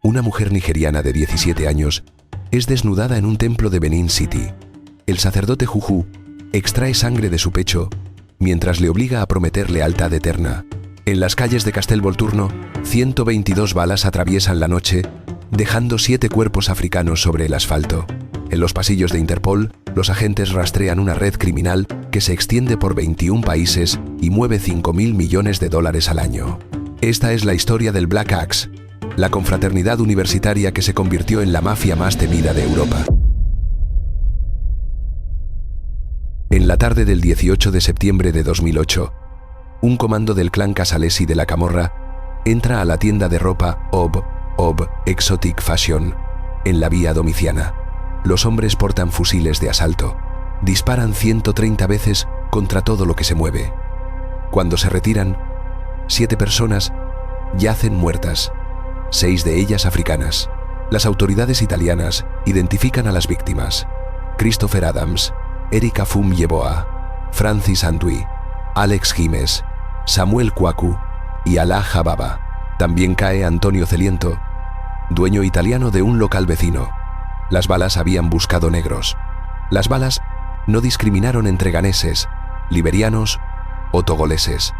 Una mujer nigeriana de 17 años es desnudada en un templo de Benin City. El sacerdote Juju extrae sangre de su pecho mientras le obliga a prometer lealtad eterna. En las calles de Castelvolturno, 122 balas atraviesan la noche, dejando 7 cuerpos africanos sobre el asfalto. En los pasillos de Interpol, los agentes rastrean una red criminal que se extiende por 21 países y mueve $5.000 millones al año. Esta es la historia del Black Axe, la confraternidad universitaria que se convirtió en la mafia más temida de Europa. En la tarde del 18 de septiembre de 2008, un comando del clan Casalesi de la Camorra entra a la tienda de ropa Ob Exotic Fashion, en la vía Domiciana. Los hombres portan fusiles de asalto. Disparan 130 veces contra todo lo que se mueve. Cuando se retiran, 7 personas yacen muertas, 6 de ellas africanas. Las autoridades italianas identifican a las víctimas: Christopher Adams, Erika Fum Yeboah, Francis Antwi, Alex Gimes, Samuel Kwaku y Alaa Jababa. También cae Antonio Celiento, dueño italiano de un local vecino. Las balas habían buscado negros. Las balas no discriminaron entre ganeses, liberianos o togoleses.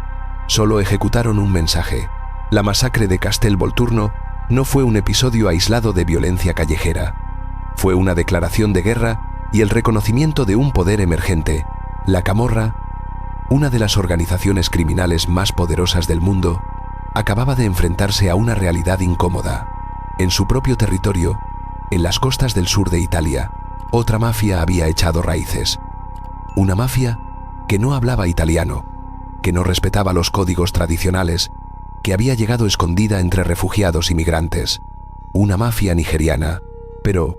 Solo ejecutaron un mensaje. La masacre de Castelvolturno no fue un episodio aislado de violencia callejera. Fue una declaración de guerra y el reconocimiento de un poder emergente. La Camorra, una de las organizaciones criminales más poderosas del mundo, acababa de enfrentarse a una realidad incómoda. En su propio territorio, en las costas del sur de Italia, otra mafia había echado raíces. Una mafia que no hablaba italiano, que no respetaba los códigos tradicionales, que había llegado escondida entre refugiados y migrantes. Una mafia nigeriana. Pero,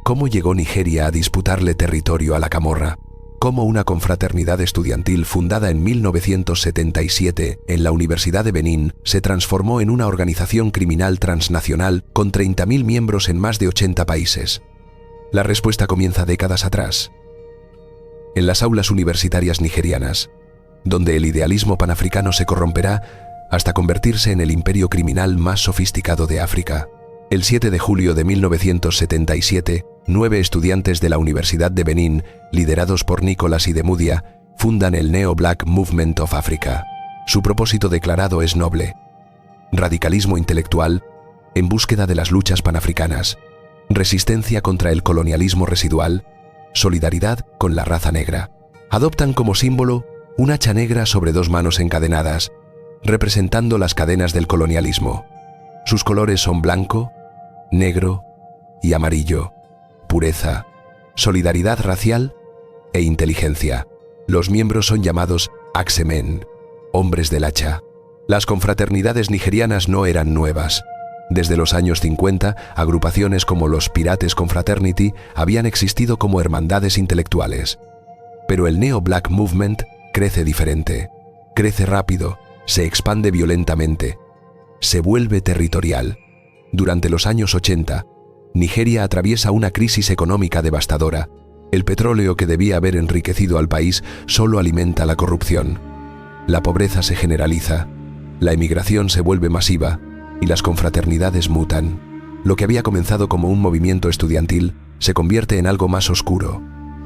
¿cómo llegó Nigeria a disputarle territorio a la Camorra? ¿Cómo una confraternidad estudiantil fundada en 1977 en la Universidad de Benín se transformó en una organización criminal transnacional con 30.000 miembros en más de 80 países? La respuesta comienza décadas atrás, en las aulas universitarias nigerianas, donde el idealismo panafricano se corromperá hasta convertirse en el imperio criminal más sofisticado de África. El 7 de julio de 1977, 9 estudiantes de la Universidad de Benín, liderados por Nicholas Idemudia, fundan el Neo Black Movement of Africa. Su propósito declarado es noble: radicalismo intelectual en búsqueda de las luchas panafricanas, resistencia contra el colonialismo residual, solidaridad con la raza negra. Adoptan como símbolo un hacha negra sobre 2 manos encadenadas, representando las cadenas del colonialismo. Sus colores son blanco, negro y amarillo. Pureza, solidaridad racial e inteligencia. Los miembros son llamados Axemen, hombres del hacha. Las confraternidades nigerianas no eran nuevas. Desde los años 50, agrupaciones como los Pirates Confraternity habían existido como hermandades intelectuales. Pero el Neo Black Movement crece diferente. Crece rápido, se expande violentamente, se vuelve territorial. Durante los años 80, Nigeria atraviesa una crisis económica devastadora. El petróleo que debía haber enriquecido al país solo alimenta la corrupción. La pobreza se generaliza, la emigración se vuelve masiva y las confraternidades mutan. Lo que había comenzado como un movimiento estudiantil se convierte en algo más oscuro.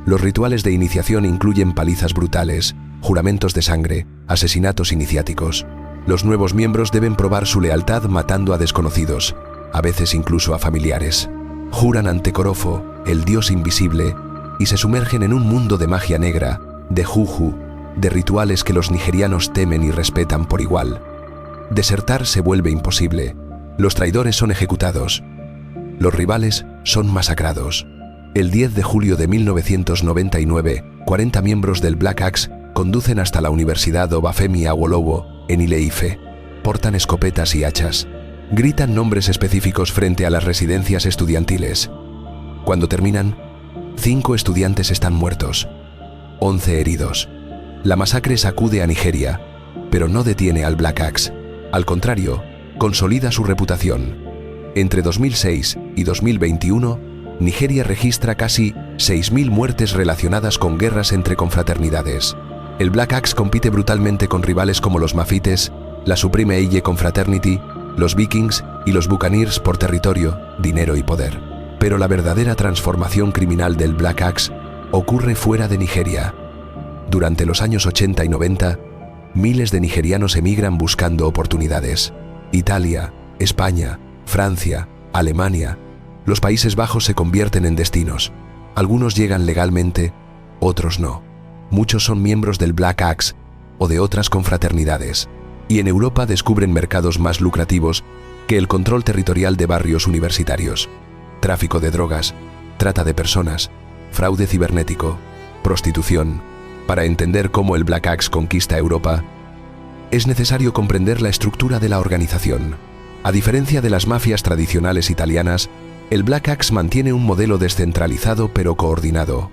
Los rituales de iniciación incluyen palizas brutales, juramentos de sangre, asesinatos iniciáticos. Los nuevos miembros deben probar su lealtad matando a desconocidos, a veces incluso a familiares. Juran ante Korofo, el dios invisible, y se sumergen en un mundo de magia negra, de juju, de rituales que los nigerianos temen y respetan por igual. Desertar se vuelve imposible. Los traidores son ejecutados. Los rivales son masacrados. El 10 de julio de 1999, 40 miembros del Black Axe conducen hasta la Universidad Obafemi Awolowo, en Ile-Ife. Portan escopetas y hachas. Gritan nombres específicos frente a las residencias estudiantiles. Cuando terminan, 5 estudiantes están muertos, 11 heridos. La masacre sacude a Nigeria, pero no detiene al Black Axe. Al contrario, consolida su reputación. Entre 2006 y 2021, Nigeria registra casi 6.000 muertes relacionadas con guerras entre confraternidades. El Black Axe compite brutalmente con rivales como los Mafites, la Supreme Eye Confraternity, los vikings y los buccaneers por territorio, dinero y poder. Pero la verdadera transformación criminal del Black Axe ocurre fuera de Nigeria. Durante los años 80 y 90, miles de nigerianos emigran buscando oportunidades. Italia, España, Francia, Alemania, los Países Bajos se convierten en destinos. Algunos llegan legalmente, otros no. Muchos son miembros del Black Axe o de otras confraternidades. Y en Europa descubren mercados más lucrativos que el control territorial de barrios universitarios. Tráfico de drogas, trata de personas, fraude cibernético, prostitución. Para entender cómo el Black Axe conquista Europa, es necesario comprender la estructura de la organización. A diferencia de las mafias tradicionales italianas, el Black Axe mantiene un modelo descentralizado pero coordinado.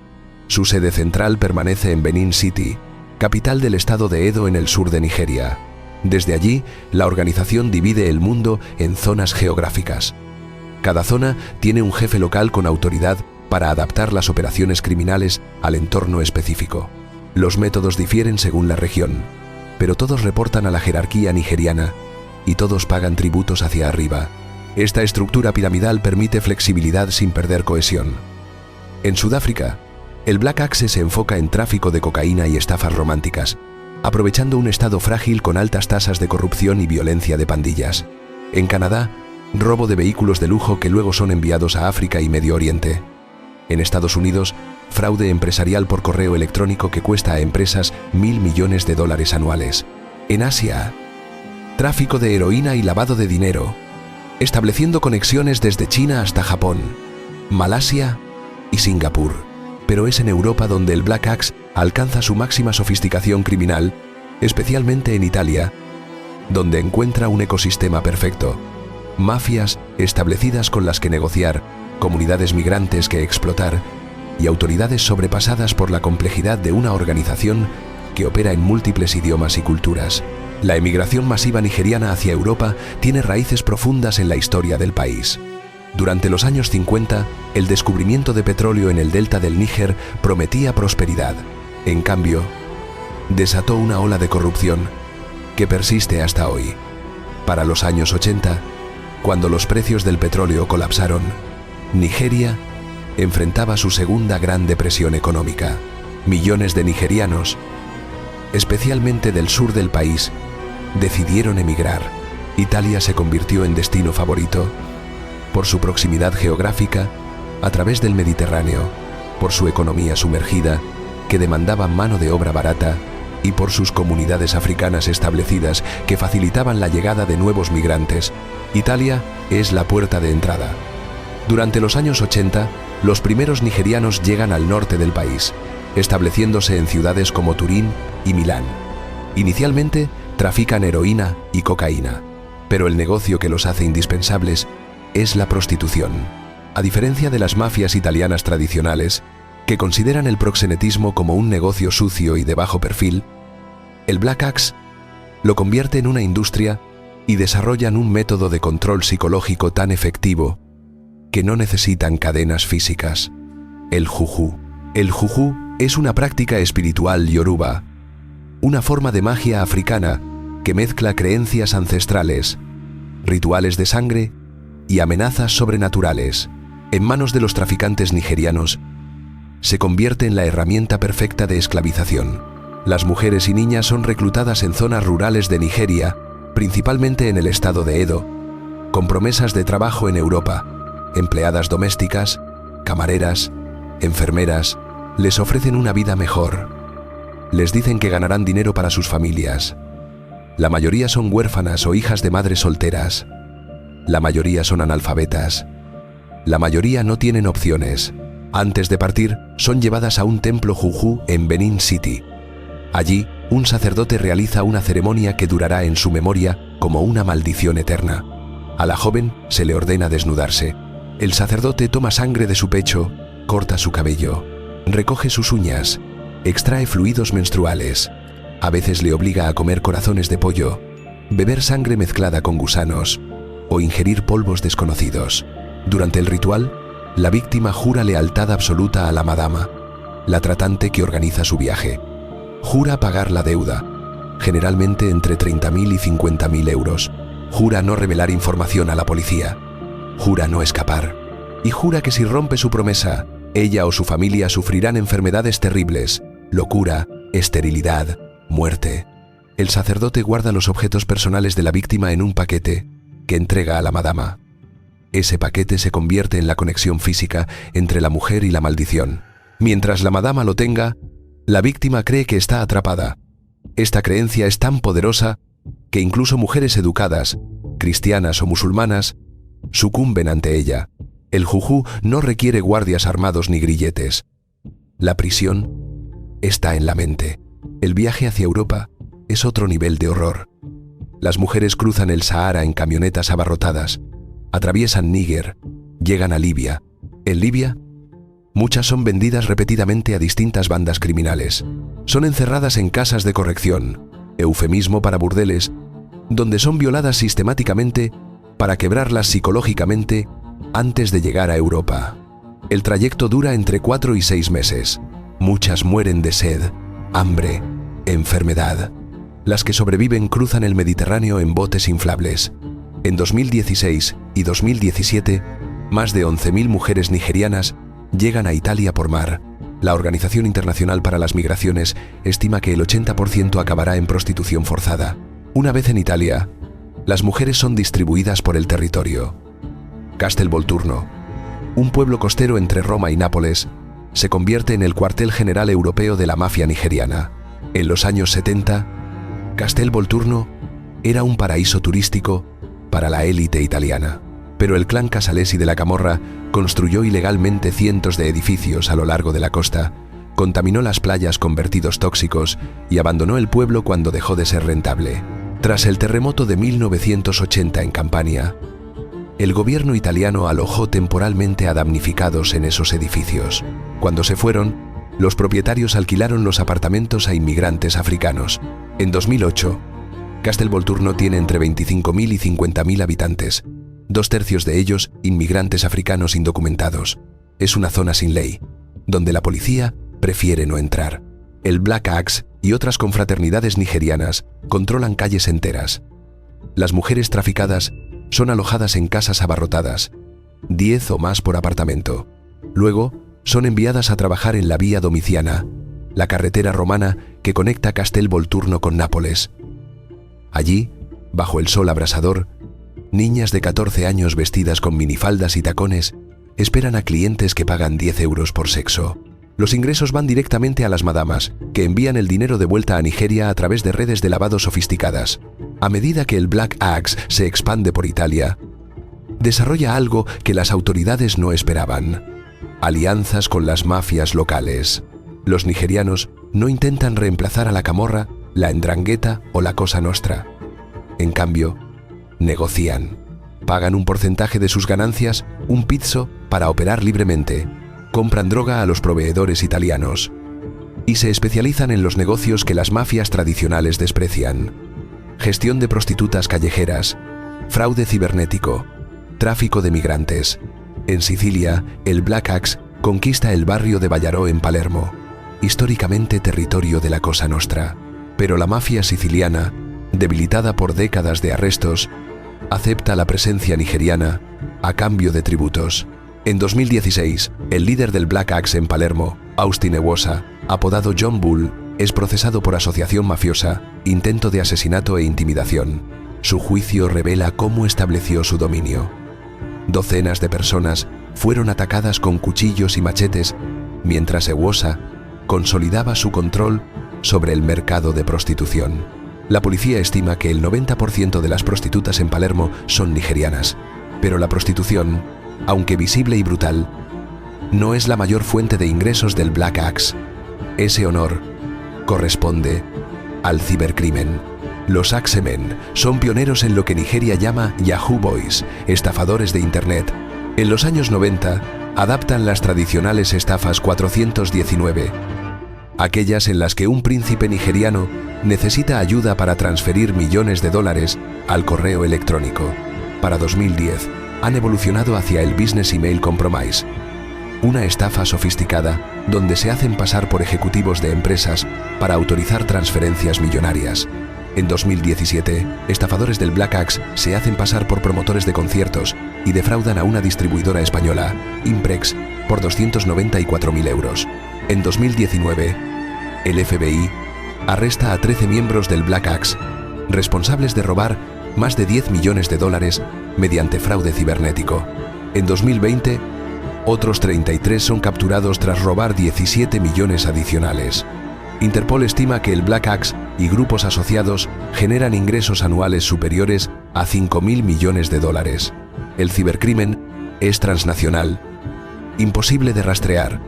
Su sede central permanece en Benin City, capital del estado de Edo en el sur de Nigeria. Desde allí, la organización divide el mundo en zonas geográficas. Cada zona tiene un jefe local con autoridad para adaptar las operaciones criminales al entorno específico. Los métodos difieren según la región, pero todos reportan a la jerarquía nigeriana y todos pagan tributos hacia arriba. Esta estructura piramidal permite flexibilidad sin perder cohesión. En Sudáfrica, el Black Axe se enfoca en tráfico de cocaína y estafas románticas, aprovechando un estado frágil con altas tasas de corrupción y violencia de pandillas. En Canadá, robo de vehículos de lujo que luego son enviados a África y Medio Oriente. En Estados Unidos, fraude empresarial por correo electrónico que cuesta a empresas $1.000 millones anuales. En Asia, tráfico de heroína y lavado de dinero, estableciendo conexiones desde China hasta Japón, Malasia y Singapur. Pero es en Europa donde el Black Axe alcanza su máxima sofisticación criminal, especialmente en Italia, donde encuentra un ecosistema perfecto. Mafias establecidas con las que negociar, comunidades migrantes que explotar y autoridades sobrepasadas por la complejidad de una organización que opera en múltiples idiomas y culturas. La emigración masiva nigeriana hacia Europa tiene raíces profundas en la historia del país. Durante los años 50, el descubrimiento de petróleo en el delta del Níger prometía prosperidad. En cambio, desató una ola de corrupción que persiste hasta hoy. Para los años 80, cuando los precios del petróleo colapsaron, Nigeria enfrentaba su segunda gran depresión económica. Millones de nigerianos, especialmente del sur del país, decidieron emigrar. Italia se convirtió en destino favorito por su proximidad geográfica a través del Mediterráneo, por su economía sumergida que demandaba mano de obra barata y por sus comunidades africanas establecidas que facilitaban la llegada de nuevos migrantes. Italia es la puerta de entrada. Durante los años 80, los primeros nigerianos llegan al norte del país, estableciéndose en ciudades como Turín y Milán. Inicialmente, trafican heroína y cocaína, pero el negocio que los hace indispensables es la prostitución. A diferencia de las mafias italianas tradicionales, que consideran el proxenetismo como un negocio sucio y de bajo perfil, el Black Axe lo convierte en una industria y desarrollan un método de control psicológico tan efectivo que no necesitan cadenas físicas. El juju. El juju es una práctica espiritual yoruba, una forma de magia africana que mezcla creencias ancestrales, rituales de sangre y amenazas sobrenaturales. En manos de los traficantes nigerianos, se convierte en la herramienta perfecta de esclavización. Las mujeres y niñas son reclutadas en zonas rurales de Nigeria, principalmente en el estado de Edo, con promesas de trabajo en Europa. Empleadas domésticas, camareras, enfermeras, les ofrecen una vida mejor. Les dicen que ganarán dinero para sus familias. La mayoría son huérfanas o hijas de madres solteras. La mayoría son analfabetas. La mayoría no tienen opciones. Antes de partir, son llevadas a un templo juju en Benin City. Allí, un sacerdote realiza una ceremonia que durará en su memoria como una maldición eterna. A la joven se le ordena desnudarse. El sacerdote toma sangre de su pecho, corta su cabello, recoge sus uñas, extrae fluidos menstruales. A veces le obliga a comer corazones de pollo, beber sangre mezclada con gusanos o ingerir polvos desconocidos. Durante el ritual, la víctima jura lealtad absoluta a la madama, la tratante que organiza su viaje. Jura pagar la deuda, generalmente entre 30.000 y 50.000 euros. Jura no revelar información a la policía. Jura no escapar. Y jura que si rompe su promesa, ella o su familia sufrirán enfermedades terribles, locura, esterilidad, muerte. El sacerdote guarda los objetos personales de la víctima en un paquete que entrega a la madama. Ese paquete se convierte en la conexión física entre la mujer y la maldición. Mientras la madama lo tenga, la víctima cree que está atrapada. Esta creencia es tan poderosa que incluso mujeres educadas, cristianas o musulmanas, sucumben ante ella. El jujú no requiere guardias armados ni grilletes. La prisión está en la mente. El viaje hacia Europa es otro nivel de horror. Las mujeres cruzan el Sahara en camionetas abarrotadas, atraviesan Níger, llegan a Libia. En Libia, muchas son vendidas repetidamente a distintas bandas criminales. Son encerradas en casas de corrección, eufemismo para burdeles, donde son violadas sistemáticamente para quebrarlas psicológicamente antes de llegar a Europa. El trayecto dura entre 4 y 6 meses. Muchas mueren de sed, hambre, enfermedad. Las que sobreviven cruzan el Mediterráneo en botes inflables. En 2016 y 2017, más de 11.000 mujeres nigerianas llegan a Italia por mar. La Organización Internacional para las Migraciones estima que el 80% acabará en prostitución forzada. Una vez en Italia, las mujeres son distribuidas por el territorio. Castelvolturno, un pueblo costero entre Roma y Nápoles, se convierte en el cuartel general europeo de la mafia nigeriana. En los años 70, Castelvolturno era un paraíso turístico para la élite italiana. Pero el clan Casalesi de la Camorra construyó ilegalmente cientos de edificios a lo largo de la costa, contaminó las playas con vertidos tóxicos y abandonó el pueblo cuando dejó de ser rentable. Tras el terremoto de 1980 en Campania, el gobierno italiano alojó temporalmente a damnificados en esos edificios. Cuando se fueron, los propietarios alquilaron los apartamentos a inmigrantes africanos. En 2008, Castelvolturno tiene entre 25.000 y 50.000 habitantes, 2/3 de ellos inmigrantes africanos indocumentados. Es una zona sin ley, donde la policía prefiere no entrar. El Black Axe y otras confraternidades nigerianas controlan calles enteras. Las mujeres traficadas son alojadas en casas abarrotadas, 10 o más por apartamento. Luego, son enviadas a trabajar en la Vía Domiciana, la carretera romana que conecta Castelvolturno con Nápoles. Allí, bajo el sol abrasador, niñas de 14 años vestidas con minifaldas y tacones esperan a clientes que pagan 10 euros por sexo. Los ingresos van directamente a las madamas, que envían el dinero de vuelta a Nigeria a través de redes de lavado sofisticadas. A medida que el Black Axe se expande por Italia, desarrolla algo que las autoridades no esperaban: alianzas con las mafias locales. Los nigerianos no intentan reemplazar a la Camorra, la 'Ndrangheta o la Cosa Nostra. En cambio, negocian. Pagan un porcentaje de sus ganancias, un pizzo, para operar libremente. Compran droga a los proveedores italianos. Y se especializan en los negocios que las mafias tradicionales desprecian: gestión de prostitutas callejeras, fraude cibernético, tráfico de migrantes. En Sicilia, el Black Axe conquista el barrio de Ballarò en Palermo, históricamente territorio de la Cosa Nostra. Pero la mafia siciliana, debilitada por décadas de arrestos, acepta la presencia nigeriana a cambio de tributos. En 2016, el líder del Black Axe en Palermo, Austin Ewosa, apodado John Bull, es procesado por asociación mafiosa, intento de asesinato e intimidación. Su juicio revela cómo estableció su dominio. Docenas de personas fueron atacadas con cuchillos y machetes, mientras Ewosa consolidaba su control sobre el mercado de prostitución. La policía estima que el 90% de las prostitutas en Palermo son nigerianas, pero la prostitución, aunque visible y brutal, no es la mayor fuente de ingresos del Black Axe. Ese honor corresponde al cibercrimen. Los Axemen son pioneros en lo que Nigeria llama Yahoo Boys, estafadores de Internet. En los años 90, adaptan las tradicionales estafas 419, aquellas en las que un príncipe nigeriano necesita ayuda para transferir millones de dólares al correo electrónico. Para 2010, han evolucionado hacia el Business Email Compromise, una estafa sofisticada donde se hacen pasar por ejecutivos de empresas para autorizar transferencias millonarias. En 2017, estafadores del Black Axe se hacen pasar por promotores de conciertos y defraudan a una distribuidora española, Imprex, por 294.000 euros. En 2019, el FBI arresta a 13 miembros del Black Axe, responsables de robar más de 10 millones de dólares mediante fraude cibernético. En 2020, otros 33 son capturados tras robar 17 millones adicionales. Interpol estima que el Black Axe y grupos asociados generan ingresos anuales superiores a 5.000 millones de dólares. El cibercrimen es transnacional, imposible de rastrear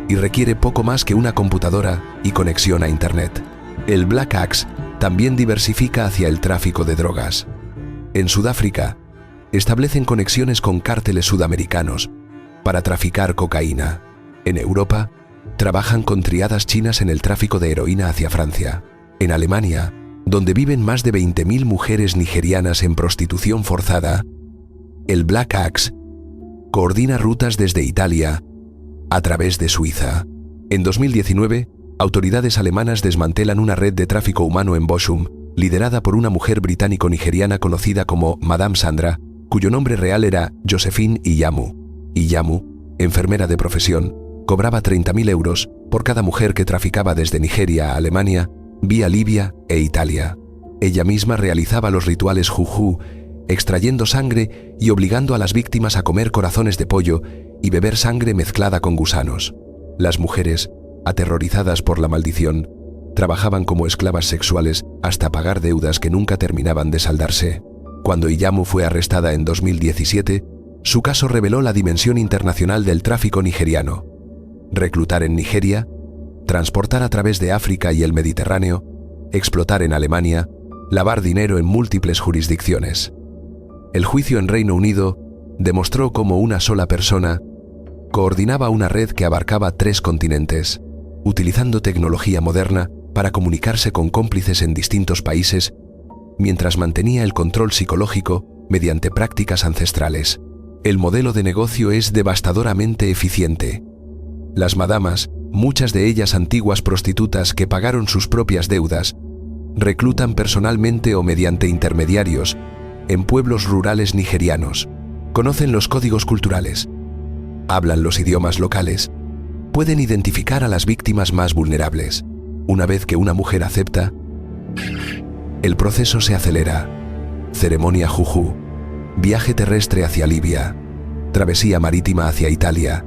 y requiere poco más que una computadora y conexión a Internet. El Black Axe también diversifica hacia el tráfico de drogas. En Sudáfrica, establecen conexiones con cárteles sudamericanos para traficar cocaína. En Europa, trabajan con triadas chinas en el tráfico de heroína hacia Francia. En Alemania, donde viven más de 20.000 mujeres nigerianas en prostitución forzada, el Black Axe coordina rutas desde Italia a través de Suiza. En 2019, autoridades alemanas desmantelan una red de tráfico humano en Bochum, liderada por una mujer británico-nigeriana conocida como Madame Sandra, cuyo nombre real era Josephine Iyamu. Iyamu, enfermera de profesión, cobraba 30.000 euros por cada mujer que traficaba desde Nigeria a Alemania, vía Libia e Italia. Ella misma realizaba los rituales juju, extrayendo sangre y obligando a las víctimas a comer corazones de pollo y beber sangre mezclada con gusanos. Las mujeres, aterrorizadas por la maldición, trabajaban como esclavas sexuales hasta pagar deudas que nunca terminaban de saldarse. Cuando Iyamu fue arrestada en 2017, su caso reveló la dimensión internacional del tráfico nigeriano. Reclutar en Nigeria, transportar a través de África y el Mediterráneo, explotar en Alemania, lavar dinero en múltiples jurisdicciones. El juicio en Reino Unido demostró cómo una sola persona coordinaba una red que abarcaba 3 continentes, utilizando tecnología moderna para comunicarse con cómplices en distintos países, mientras mantenía el control psicológico mediante prácticas ancestrales. El modelo de negocio es devastadoramente eficiente. Las madamas, muchas de ellas antiguas prostitutas que pagaron sus propias deudas, reclutan personalmente o mediante intermediarios en pueblos rurales nigerianos. Conocen los códigos culturales, hablan los idiomas locales, pueden identificar a las víctimas más vulnerables. Una vez que una mujer acepta, el proceso se acelera. Ceremonia juju, viaje terrestre hacia Libia, travesía marítima hacia Italia,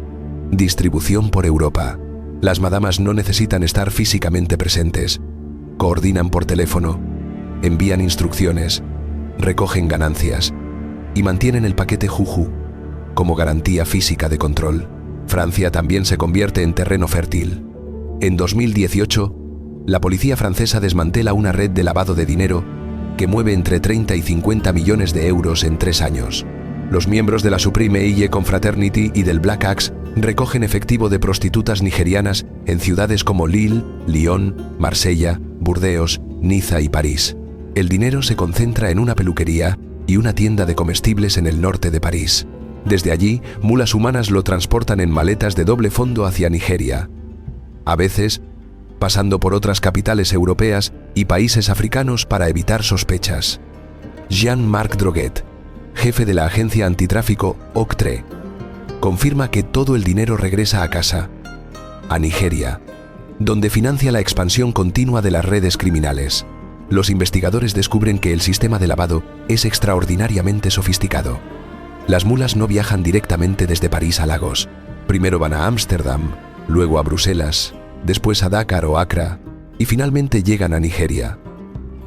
distribución por Europa. Las madamas no necesitan estar físicamente presentes. Coordinan por teléfono, envían instrucciones, recogen ganancias y mantienen el paquete juju como garantía física de control. Francia también se convierte en terreno fértil. En 2018, la policía francesa desmantela una red de lavado de dinero que mueve entre 30 y 50 millones de euros en 3 años. Los miembros de la Supreme Ille Confraternity y del Black Axe recogen efectivo de prostitutas nigerianas en ciudades como Lille, Lyon, Marsella, Burdeos, Niza y París. El dinero se concentra en una peluquería y una tienda de comestibles en el norte de París. Desde allí, mulas humanas lo transportan en maletas de doble fondo hacia Nigeria. A veces, pasando por otras capitales europeas y países africanos para evitar sospechas. Jean-Marc Droguet, jefe de la agencia antitráfico OCTRE, confirma que todo el dinero regresa a casa, a Nigeria, donde financia la expansión continua de las redes criminales. Los investigadores descubren que el sistema de lavado es extraordinariamente sofisticado. Las mulas no viajan directamente desde París a Lagos. Primero van a Ámsterdam, luego a Bruselas, después a Dakar o Accra, y finalmente llegan a Nigeria.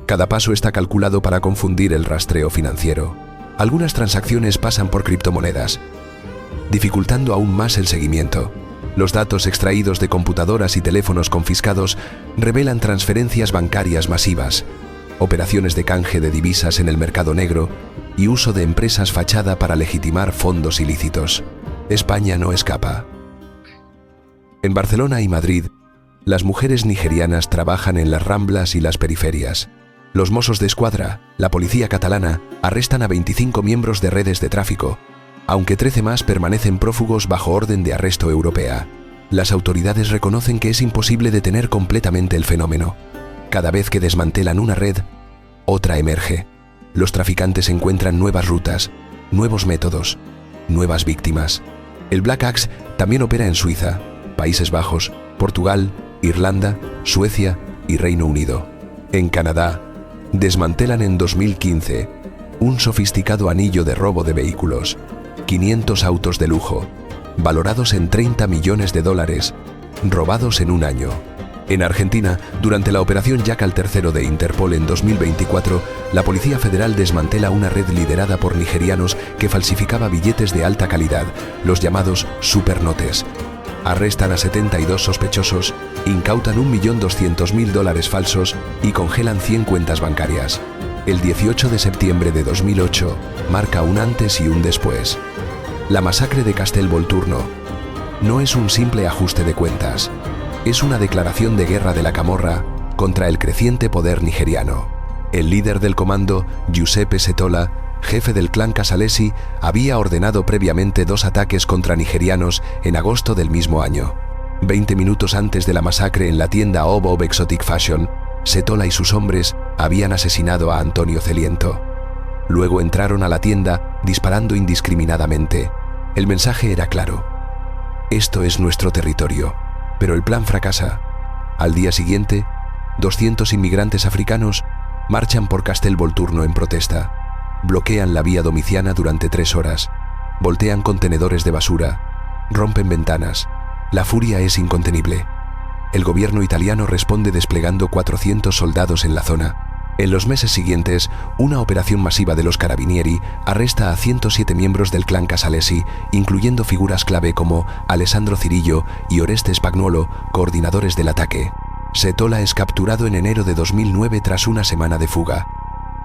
Cada paso está calculado para confundir el rastreo financiero. Algunas transacciones pasan por criptomonedas, dificultando aún más el seguimiento. Los datos extraídos de computadoras y teléfonos confiscados revelan transferencias bancarias masivas, operaciones de canje de divisas en el mercado negro y uso de empresas fachada para legitimar fondos ilícitos. España no escapa. En Barcelona y Madrid, las mujeres nigerianas trabajan en las Ramblas y las periferias. Los Mossos d'Esquadra, la policía catalana, arrestan a 25 miembros de redes de tráfico, aunque 13 más permanecen prófugos bajo orden de arresto europea. Las autoridades reconocen que es imposible detener completamente el fenómeno. Cada vez que desmantelan una red, otra emerge. Los traficantes encuentran nuevas rutas, nuevos métodos, nuevas víctimas. El Black Axe también opera en Suiza, Países Bajos, Portugal, Irlanda, Suecia y Reino Unido. En Canadá, desmantelan en 2015 un sofisticado anillo de robo de vehículos, 500 autos de lujo, valorados en $30 millones, robados en un año. En Argentina, durante la operación Jackal III de Interpol en 2024, la Policía Federal desmantela una red liderada por nigerianos que falsificaba billetes de alta calidad, los llamados supernotes. Arrestan a 72 sospechosos, incautan $1.200.000 falsos y congelan 100 cuentas bancarias. El 18 de septiembre de 2008 marca un antes y un después. La masacre de Castelvolturno no es un simple ajuste de cuentas. Es una declaración de guerra de la camorra contra el creciente poder nigeriano. El líder del comando, Giuseppe Setola, jefe del clan Casalesi, había ordenado previamente 2 ataques contra nigerianos en agosto del mismo año. 20 minutos antes de la masacre en la tienda Ob Exotic Fashion, Setola y sus hombres habían asesinado a Antonio Celiento. Luego entraron a la tienda disparando indiscriminadamente. El mensaje era claro: esto es nuestro territorio. Pero el plan fracasa. Al día siguiente, 200 inmigrantes africanos marchan por Castelvolturno en protesta. Bloquean la vía Domiciana durante 3 horas. Voltean contenedores de basura. Rompen ventanas. La furia es incontenible. El gobierno italiano responde desplegando 400 soldados en la zona. En los meses siguientes, una operación masiva de los Carabinieri arresta a 107 miembros del clan Casalesi, incluyendo figuras clave como Alessandro Cirillo y Oreste Spagnuolo, coordinadores del ataque. Setola es capturado en enero de 2009 tras una semana de fuga.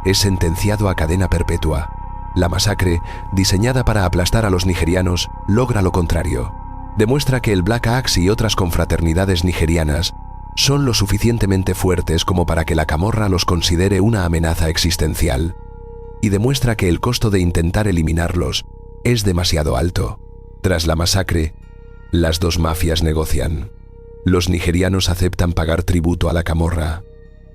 Es sentenciado a cadena perpetua. La masacre, diseñada para aplastar a los nigerianos, logra lo contrario. Demuestra que el Black Axe y otras confraternidades nigerianas son lo suficientemente fuertes como para que la camorra los considere una amenaza existencial. Y demuestra que el costo de intentar eliminarlos es demasiado alto. Tras la masacre, las 2 mafias negocian. Los nigerianos aceptan pagar tributo a la camorra.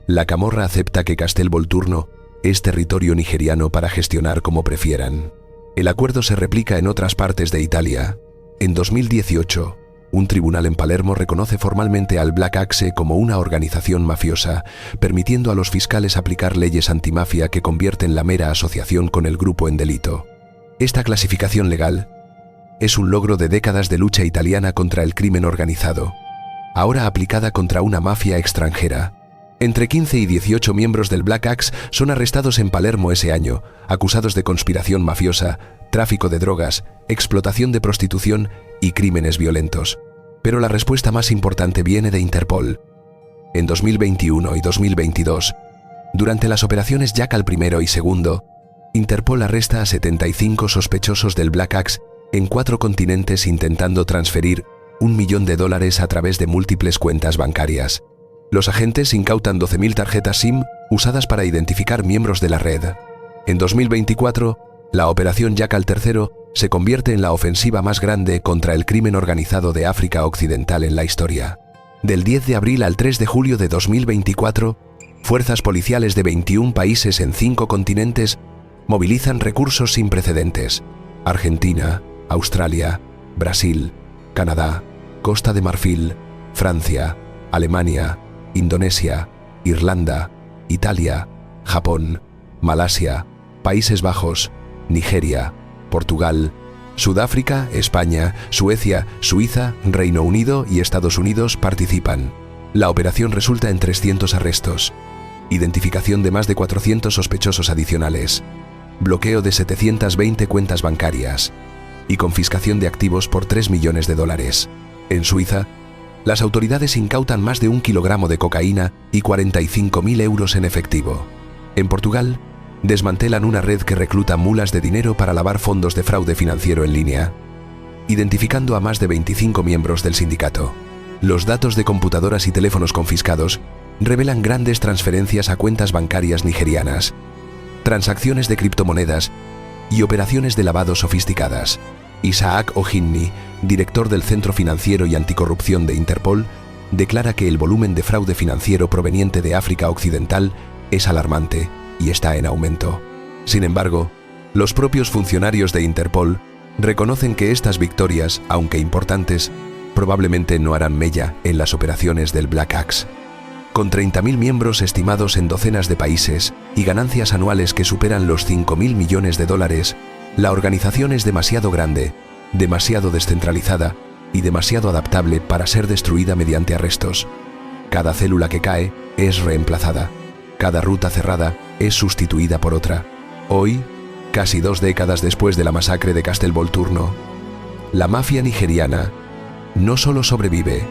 La camorra acepta que Castelvolturno es territorio nigeriano para gestionar como prefieran. El acuerdo se replica en otras partes de Italia. En 2018, un tribunal en Palermo reconoce formalmente al Black Axe como una organización mafiosa, permitiendo a los fiscales aplicar leyes antimafia que convierten la mera asociación con el grupo en delito. Esta clasificación legal es un logro de décadas de lucha italiana contra el crimen organizado, ahora aplicada contra una mafia extranjera. Entre 15 y 18 miembros del Black Axe son arrestados en Palermo ese año, acusados de conspiración mafiosa, tráfico de drogas, explotación de prostitución y crímenes violentos. Pero la respuesta más importante viene de Interpol. En 2021 y 2022, durante las operaciones Jackal I y II, Interpol arresta a 75 sospechosos del Black Axe en 4 continentes intentando transferir $1 millón a través de múltiples cuentas bancarias. Los agentes incautan 12.000 tarjetas SIM usadas para identificar miembros de la red. En 2024, la operación Jackal III se convierte en la ofensiva más grande contra el crimen organizado de África Occidental en la historia. Del 10 de abril al 3 de julio de 2024, fuerzas policiales de 21 países en 5 continentes movilizan recursos sin precedentes. Argentina, Australia, Brasil, Canadá, Costa de Marfil, Francia, Alemania, Indonesia, Irlanda, Italia, Japón, Malasia, Países Bajos, Nigeria, Portugal, Sudáfrica, España, Suecia, Suiza, Reino Unido y Estados Unidos participan. La operación resulta en 300 arrestos, identificación de más de 400 sospechosos adicionales, bloqueo de 720 cuentas bancarias y confiscación de activos por $3 millones. En Suiza, las autoridades incautan más de 1 kilogramo de cocaína y 45.000 euros en efectivo. En Portugal, desmantelan una red que recluta mulas de dinero para lavar fondos de fraude financiero en línea, identificando a más de 25 miembros del sindicato. Los datos de computadoras y teléfonos confiscados revelan grandes transferencias a cuentas bancarias nigerianas, transacciones de criptomonedas y operaciones de lavado sofisticadas. Isaac Oginni, director del Centro Financiero y Anticorrupción de Interpol, declara que el volumen de fraude financiero proveniente de África Occidental es alarmante y está en aumento. Sin embargo, los propios funcionarios de Interpol reconocen que estas victorias, aunque importantes, probablemente no harán mella en las operaciones del Black Axe. Con 30.000 miembros estimados en docenas de países y ganancias anuales que superan los 5.000 millones de dólares, la organización es demasiado grande, demasiado descentralizada y demasiado adaptable para ser destruida mediante arrestos. Cada célula que cae es reemplazada. Cada ruta cerrada es sustituida por otra. Hoy, casi 2 décadas después de la masacre de Castelvolturno, la mafia nigeriana no solo sobrevive,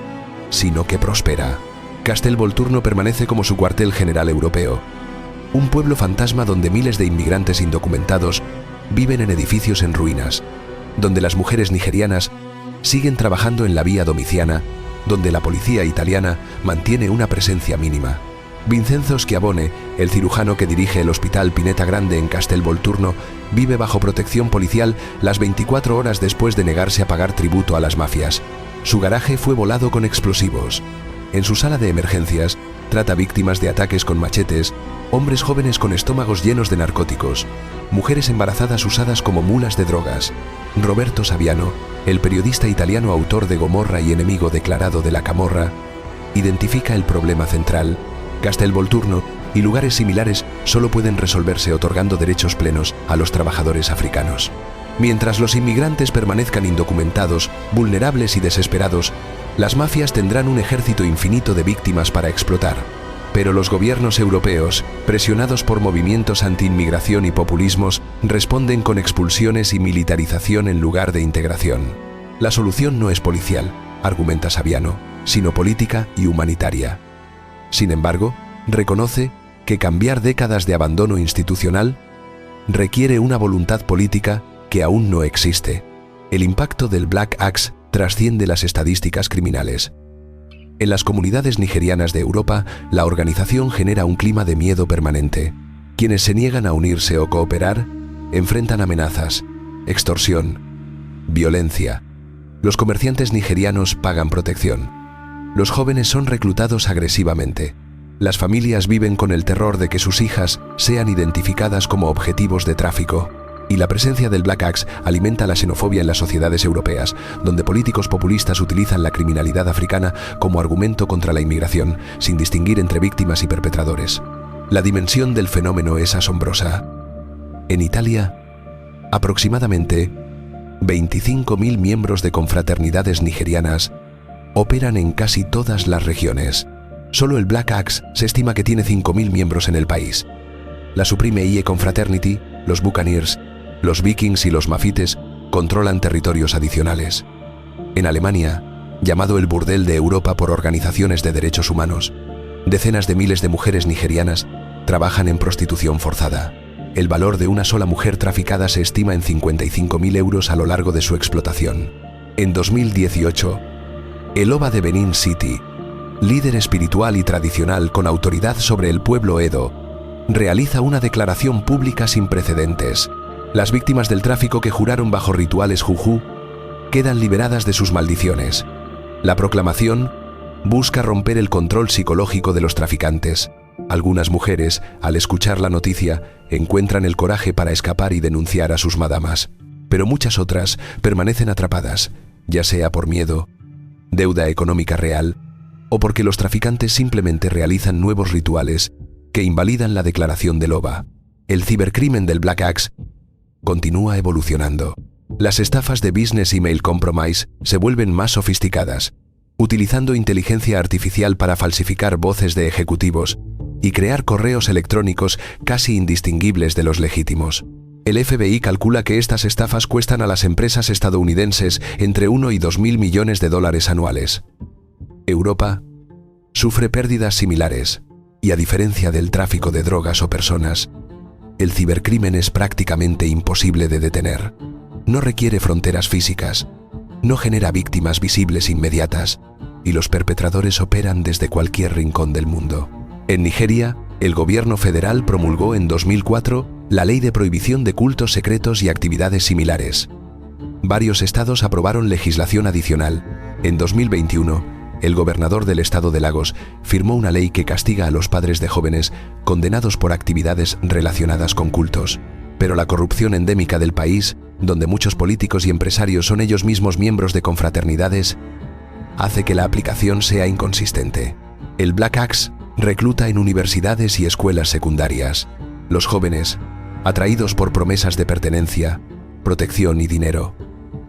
sino que prospera. Castelvolturno permanece como su cuartel general europeo, un pueblo fantasma donde miles de inmigrantes indocumentados viven en edificios en ruinas, donde las mujeres nigerianas siguen trabajando en la vía domiciana, donde la policía italiana mantiene una presencia mínima. Vincenzo Schiavone, el cirujano que dirige el Hospital Pineta Grande en Castelvolturno, vive bajo protección policial las 24 horas después de negarse a pagar tributo a las mafias. Su garaje fue volado con explosivos. En su sala de emergencias, trata víctimas de ataques con machetes, hombres jóvenes con estómagos llenos de narcóticos, mujeres embarazadas usadas como mulas de drogas. Roberto Saviano, el periodista italiano autor de Gomorra y enemigo declarado de la camorra, identifica el problema central. Castelvolturno y lugares similares solo pueden resolverse otorgando derechos plenos a los trabajadores africanos. Mientras los inmigrantes permanezcan indocumentados, vulnerables y desesperados, las mafias tendrán un ejército infinito de víctimas para explotar. Pero los gobiernos europeos, presionados por movimientos anti-inmigración y populismos, responden con expulsiones y militarización en lugar de integración. La solución no es policial, argumenta Saviano, sino política y humanitaria. Sin embargo, reconoce que cambiar décadas de abandono institucional requiere una voluntad política que aún no existe. El impacto del Black Axe trasciende las estadísticas criminales. En las comunidades nigerianas de Europa, la organización genera un clima de miedo permanente. Quienes se niegan a unirse o cooperar enfrentan amenazas, extorsión, violencia. Los comerciantes nigerianos pagan protección. Los jóvenes son reclutados agresivamente. Las familias viven con el terror de que sus hijas sean identificadas como objetivos de tráfico. Y la presencia del Black Axe alimenta la xenofobia en las sociedades europeas, donde políticos populistas utilizan la criminalidad africana como argumento contra la inmigración, sin distinguir entre víctimas y perpetradores. La dimensión del fenómeno es asombrosa. En Italia, aproximadamente 25.000 miembros de confraternidades nigerianas operan en casi todas las regiones. Solo el Black Axe se estima que tiene 5.000 miembros en el país. La Supreme IE Confraternity, los Buccaneers, los Vikings y los Mafites controlan territorios adicionales. En Alemania, llamado el burdel de Europa por organizaciones de derechos humanos, decenas de miles de mujeres nigerianas trabajan en prostitución forzada. El valor de una sola mujer traficada se estima en 55.000 euros a lo largo de su explotación. En 2018, el Oba de Benin City, líder espiritual y tradicional con autoridad sobre el pueblo Edo, realiza una declaración pública sin precedentes. Las víctimas del tráfico que juraron bajo rituales juju quedan liberadas de sus maldiciones. La proclamación busca romper el control psicológico de los traficantes. Algunas mujeres, al escuchar la noticia, encuentran el coraje para escapar y denunciar a sus madamas. Pero muchas otras permanecen atrapadas, ya sea por miedo, deuda económica real, o porque los traficantes simplemente realizan nuevos rituales que invalidan la declaración del OBA. El cibercrimen del Black Axe continúa evolucionando. Las estafas de Business Email Compromise se vuelven más sofisticadas, utilizando inteligencia artificial para falsificar voces de ejecutivos y crear correos electrónicos casi indistinguibles de los legítimos. El FBI calcula que estas estafas cuestan a las empresas estadounidenses entre 1 y 2.000 millones de dólares anuales. Europa sufre pérdidas similares, y a diferencia del tráfico de drogas o personas, el cibercrimen es prácticamente imposible de detener. No requiere fronteras físicas, no genera víctimas visibles inmediatas, y los perpetradores operan desde cualquier rincón del mundo. En Nigeria, el gobierno federal promulgó en 2004 la Ley de Prohibición de Cultos Secretos y actividades similares. Varios estados aprobaron legislación adicional. En 2021, el gobernador del estado de Lagos firmó una ley que castiga a los padres de jóvenes condenados por actividades relacionadas con cultos. Pero la corrupción endémica del país, donde muchos políticos y empresarios son ellos mismos miembros de confraternidades, hace que la aplicación sea inconsistente. El Black Axe recluta en universidades y escuelas secundarias. Los jóvenes, atraídos por promesas de pertenencia, protección y dinero,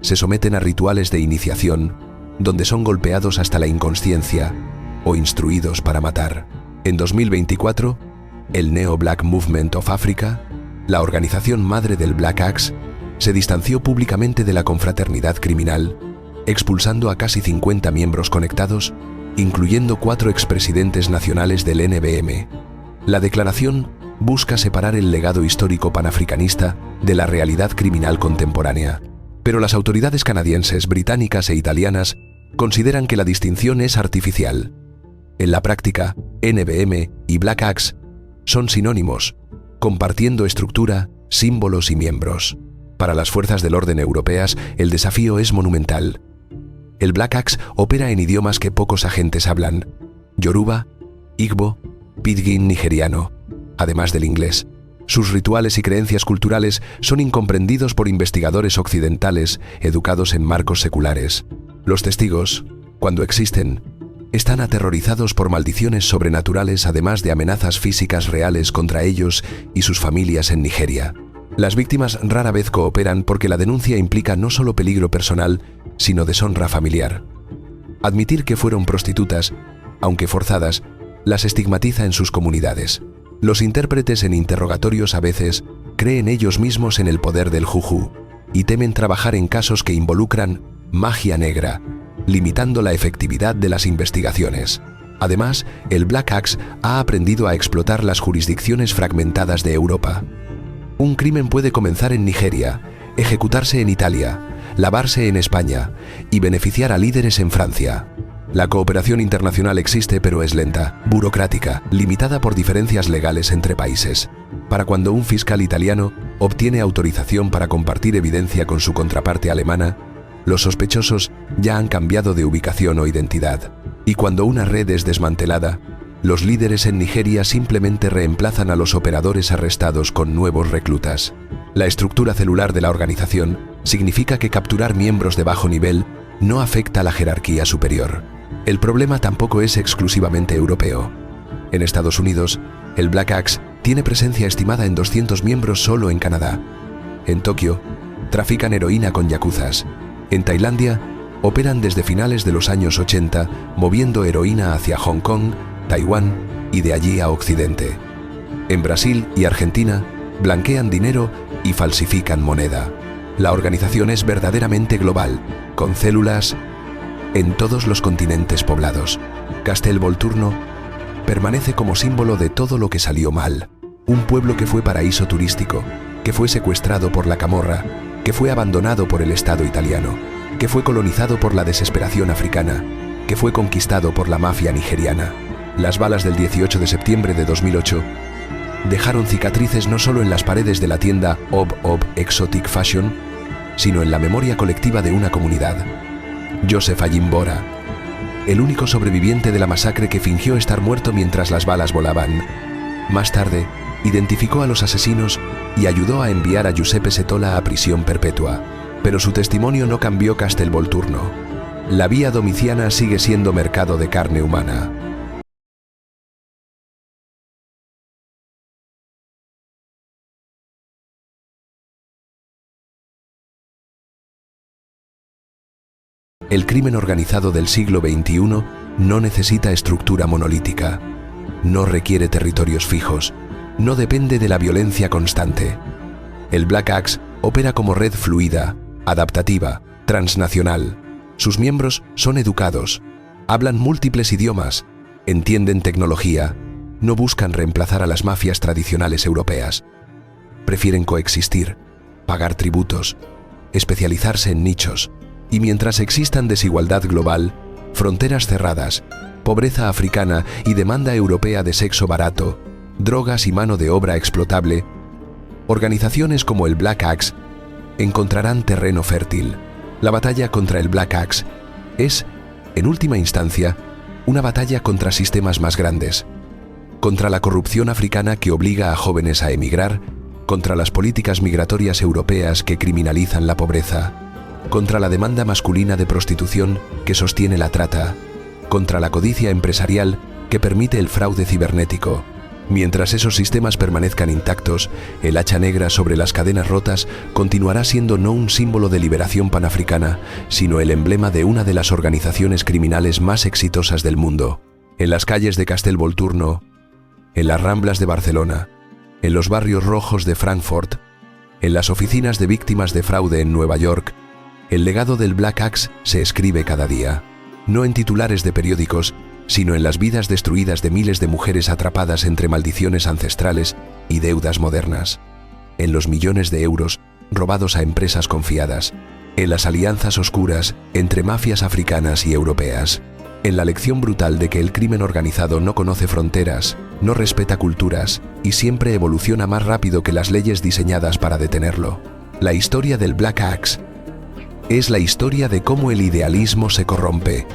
se someten a rituales de iniciación, donde son golpeados hasta la inconsciencia o instruidos para matar. En 2024, el Neo Black Movement of Africa, la organización madre del Black Axe, se distanció públicamente de la confraternidad criminal, expulsando a casi 50 miembros conectados, incluyendo 4 expresidentes nacionales del NBM. La declaración busca separar el legado histórico panafricanista de la realidad criminal contemporánea. Pero las autoridades canadienses, británicas e italianas consideran que la distinción es artificial. En la práctica, NBM y Black Axe son sinónimos, compartiendo estructura, símbolos y miembros. Para las fuerzas del orden europeas, el desafío es monumental. El Black Axe opera en idiomas que pocos agentes hablan: Yoruba, Igbo, Pidgin nigeriano, además del inglés. Sus rituales y creencias culturales son incomprendidos por investigadores occidentales educados en marcos seculares. Los testigos, cuando existen, están aterrorizados por maldiciones sobrenaturales, además de amenazas físicas reales contra ellos y sus familias en Nigeria. Las víctimas rara vez cooperan porque la denuncia implica no solo peligro personal, sino deshonra familiar. Admitir que fueron prostitutas, aunque forzadas, las estigmatiza en sus comunidades. Los intérpretes en interrogatorios a veces creen ellos mismos en el poder del juju y temen trabajar en casos que involucran magia negra, limitando la efectividad de las investigaciones. Además, el Black Axe ha aprendido a explotar las jurisdicciones fragmentadas de Europa. Un crimen puede comenzar en Nigeria, ejecutarse en Italia, lavarse en España y beneficiar a líderes en Francia. La cooperación internacional existe, pero es lenta, burocrática, limitada por diferencias legales entre países. Para cuando un fiscal italiano obtiene autorización para compartir evidencia con su contraparte alemana, los sospechosos ya han cambiado de ubicación o identidad. Y cuando una red es desmantelada, los líderes en Nigeria simplemente reemplazan a los operadores arrestados con nuevos reclutas. La estructura celular de la organización significa que capturar miembros de bajo nivel no afecta a la jerarquía superior. El problema tampoco es exclusivamente europeo. En Estados Unidos, el Black Axe tiene presencia estimada en 200 miembros solo en Canadá. En Tokio, trafican heroína con yakuzas. En Tailandia, operan desde finales de los años 80, moviendo heroína hacia Hong Kong, Taiwán y de allí a Occidente. En Brasil y Argentina, blanquean dinero y falsifican moneda. La organización es verdaderamente global, con células en todos los continentes poblados. Castel Volturno permanece como símbolo de todo lo que salió mal. Un pueblo que fue paraíso turístico, que fue secuestrado por la camorra, que fue abandonado por el Estado italiano, que fue colonizado por la desesperación africana, que fue conquistado por la mafia nigeriana. Las balas del 18 de septiembre de 2008 dejaron cicatrices no solo en las paredes de la tienda Ob Exotic Fashion, sino en la memoria colectiva de una comunidad. Joseph Ayimbora, el único sobreviviente de la masacre que fingió estar muerto mientras las balas volaban. Más tarde, identificó a los asesinos y ayudó a enviar a Giuseppe Setola a prisión perpetua. Pero su testimonio no cambió Castel Volturno. La vía domiciana sigue siendo mercado de carne humana. El crimen organizado del siglo XXI no necesita estructura monolítica, no requiere territorios fijos, no depende de la violencia constante. El Black Axe opera como red fluida, adaptativa, transnacional. Sus miembros son educados, hablan múltiples idiomas, entienden tecnología, no buscan reemplazar a las mafias tradicionales europeas. Prefieren coexistir, pagar tributos, especializarse en nichos. Y mientras existan desigualdad global, fronteras cerradas, pobreza africana y demanda europea de sexo barato, drogas y mano de obra explotable, organizaciones como el Black Axe encontrarán terreno fértil. La batalla contra el Black Axe es En última instancia, una batalla contra sistemas más grandes, contra la corrupción africana que obliga a jóvenes a emigrar, contra las políticas migratorias europeas que criminalizan la pobreza, contra la demanda masculina de prostitución que sostiene la trata, contra la codicia empresarial que permite el fraude cibernético. Mientras esos sistemas permanezcan intactos, el hacha negra sobre las cadenas rotas continuará siendo no un símbolo de liberación panafricana, sino el emblema de una de las organizaciones criminales más exitosas del mundo. En las calles de Castelvolturno, en las Ramblas de Barcelona, en los barrios rojos de Frankfurt, en las oficinas de víctimas de fraude en Nueva York, el legado del Black Axe se escribe cada día, no en titulares de periódicos, sino en las vidas destruidas de miles de mujeres atrapadas entre maldiciones ancestrales y deudas modernas, en los millones de euros robados a empresas confiadas, en las alianzas oscuras entre mafias africanas y europeas, en la lección brutal de que el crimen organizado no conoce fronteras, no respeta culturas y siempre evoluciona más rápido que las leyes diseñadas para detenerlo. La historia del Black Axe es la historia de cómo el idealismo se corrompe,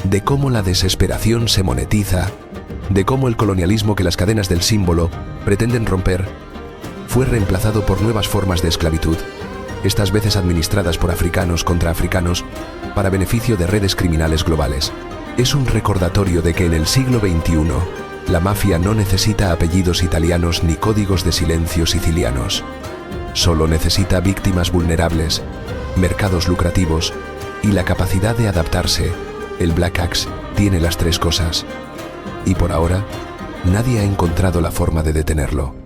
de cómo la desesperación se monetiza, de cómo el colonialismo que las cadenas del símbolo pretenden romper fue reemplazado por nuevas formas de esclavitud, estas veces administradas por africanos contra africanos para beneficio de redes criminales globales. Es un recordatorio de que en el siglo XXI la mafia no necesita apellidos italianos ni códigos de silencio sicilianos. Solo necesita víctimas vulnerables, mercados lucrativos y la capacidad de adaptarse. El Black Axe tiene las tres cosas. Y por ahora, nadie ha encontrado la forma de detenerlo.